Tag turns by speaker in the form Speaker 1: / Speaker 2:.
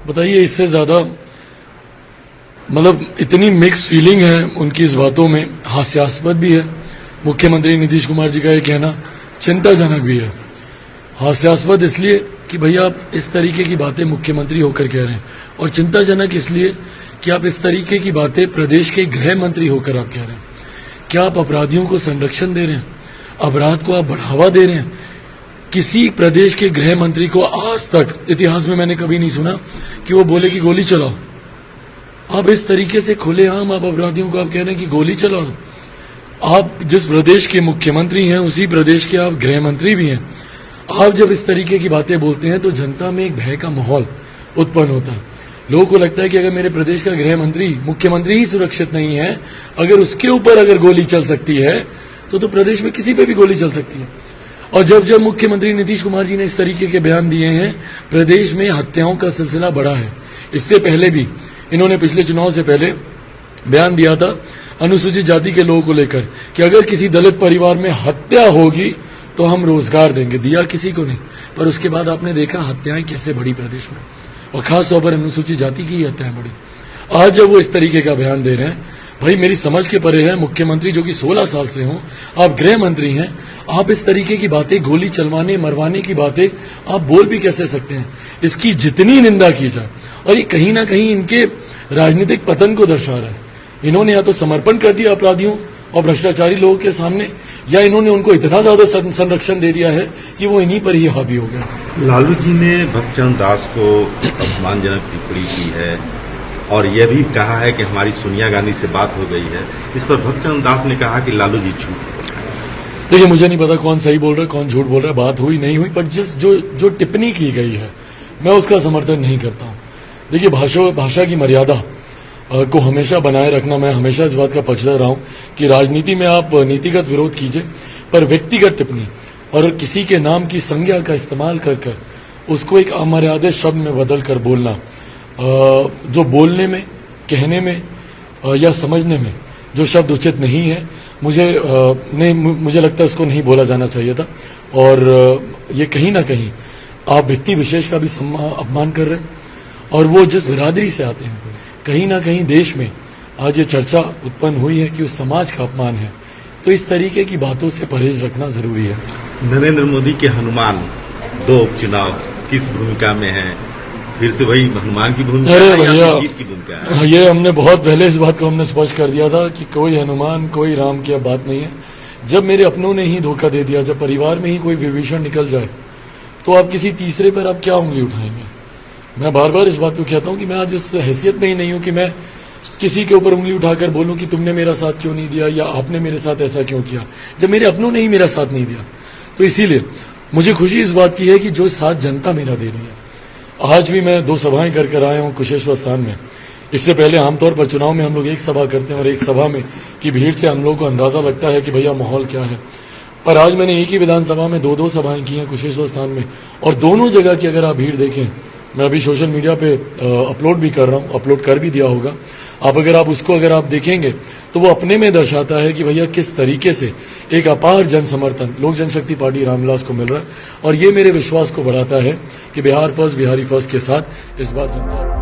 Speaker 1: बताइए, इससे ज्यादा मतलब इतनी मिक्स फीलिंग है उनकी इस बातों में, हास्यास्पद भी है। मुख्यमंत्री नीतीश कुमार जी का ये कहना चिंताजनक भी है। हास्यास्पद इसलिए कि भैया आप इस तरीके की बातें मुख्यमंत्री होकर कह रहे हैं, और चिंताजनक इसलिए कि आप इस तरीके की बातें प्रदेश के गृह मंत्री होकर आप कह रहे हैं। क्या आप अपराधियों को संरक्षण दे रहे हैं? अपराध को आप बढ़ावा दे रहे हैं? किसी प्रदेश के गृह मंत्री को आज तक इतिहास में मैंने कभी नहीं सुना कि वो बोले कि गोली चलाओ। आप इस तरीके से खुलेआम आप अपराधियों को आप कह रहे हैं कि गोली चलाओ। आप जिस प्रदेश के मुख्यमंत्री हैं उसी प्रदेश के आप गृह मंत्री भी हैं। आप जब इस तरीके की बातें बोलते हैं तो जनता में एक भय का माहौल उत्पन्न होता है। लोगों को लगता है कि अगर मेरे प्रदेश का गृह मंत्री, मुख्यमंत्री ही सुरक्षित नहीं है, अगर उसके ऊपर अगर गोली चल सकती है तो प्रदेश में किसी पे भी गोली चल सकती है। और जब मुख्यमंत्री नीतीश कुमार जी ने इस तरीके के बयान दिए हैं, प्रदेश में हत्याओं का सिलसिला बढ़ा है। इससे पहले भी इन्होंने पिछले चुनाव से पहले बयान दिया था अनुसूचित जाति के लोगों को लेकर कि अगर किसी दलित परिवार में हत्या होगी तो हम रोजगार देंगे। दिया किसी को नहीं, पर उसके बाद आपने देखा हत्याएं कैसे बढ़ी प्रदेश में, और खासतौर पर अनुसूचित जाति की ही हत्याएं बढ़ी। आज जब वो इस तरीके का बयान दे रहे हैं, भाई मेरी समझ के परे है, मुख्यमंत्री जो कि 16 साल से हों, आप गृह मंत्री हैं, आप इस तरीके की बातें, गोली चलवाने मरवाने की बातें आप बोल भी कैसे सकते हैं? इसकी जितनी निंदा की जाए, और ये कहीं ना कहीं इनके राजनीतिक पतन को दर्शा रहा है। इन्होंने या तो समर्पण कर दिया अपराधियों और भ्रष्टाचारी लोगों के सामने, या इन्होंने उनको इतना ज्यादा संरक्षण दे दिया है कि वो इन्हीं पर ही हावी हो गया।
Speaker 2: लालू जी ने भक्तचंद दास को अपमानजनक टिप्पणी की है और यह भी कहा है कि हमारी सोनिया गांधी से बात हो गई है। इस पर भक्तचंद दास ने कहा कि लालू जी झूठ।
Speaker 1: देखिए, मुझे नहीं पता कौन सही बोल रहा है कौन झूठ बोल रहा है, बात हुई नहीं हुई, पर जो टिप्पणी की गई है मैं उसका समर्थन नहीं करता हूं। देखिए, भाषा की मर्यादा को हमेशा बनाए रखना, मैं हमेशा इस बात का पक्षधर रहा हूं कि राजनीति में आप नीतिगत विरोध कीजिए, पर व्यक्तिगत टिप्पणी और किसी के नाम की संज्ञा का इस्तेमाल कर उसको एक अमर्यादित शब्द में बदल कर बोलना, जो बोलने में, कहने में या समझने में जो शब्द उचित नहीं है, मुझे लगता है उसको नहीं बोला जाना चाहिए था। और ये कहीं ना कहीं आप व्यक्ति विशेष का भी अपमान कर रहे हैं, और वो जिस बिरादरी से आते हैं, कहीं ना कहीं देश में आज ये चर्चा उत्पन्न हुई है कि उस समाज का अपमान है। तो इस तरीके की बातों से परहेज रखना जरूरी है।
Speaker 2: नरेंद्र मोदी के हनुमान 2 उपचुनाव किस भूमिका में है? फिर से वही हनुमान की भूमिका है या जीत की भूमिका है?
Speaker 1: ये हमने बहुत पहले इस बात को हमने स्पष्ट कर दिया था कि कोई हनुमान कोई राम की अब बात नहीं है। जब मेरे अपनों ने ही धोखा दे दिया, जब परिवार में ही कोई विभीषण निकल जाए, तो आप किसी तीसरे पर आप क्या उंगली उठाएंगे? मैं बार बार इस बात को कहता हूं कि मैं आज इस हैसियत में ही नहीं हूं कि मैं किसी के ऊपर उंगली उठाकर बोलूं कि तुमने मेरा साथ क्यों नहीं दिया या आपने मेरे साथ ऐसा क्यों किया, जब मेरे अपनों ने ही मेरा साथ नहीं दिया। तो इसीलिए मुझे खुशी इस बात की है कि जो साथ जनता मेरा दे रही है। आज भी मैं 2 सभाएं कर आया हूं कुशेश्वर स्थान में। इससे पहले आमतौर पर चुनाव में हम लोग एक सभा करते हैं और एक सभा में की भीड़ से हम लोग को अंदाजा लगता है कि भैया माहौल क्या है। पर आज मैंने एक ही विधानसभा में 2 सभाएं की हैं कुशेश्वर स्थान में, और दोनों जगह की अगर आप भीड़ देखें, मैं अभी सोशल मीडिया पे अपलोड भी कर रहा हूं, अपलोड कर भी दिया होगा आप, अगर आप उसको अगर आप देखेंगे तो वो अपने में दर्शाता है कि भैया किस तरीके से एक अपार जन समर्थन लोक जनशक्ति पार्टी रामविलास को मिल रहा है। और ये मेरे विश्वास को बढ़ाता है कि बिहार फर्स्ट, बिहारी फर्स्ट के साथ इस बार जनता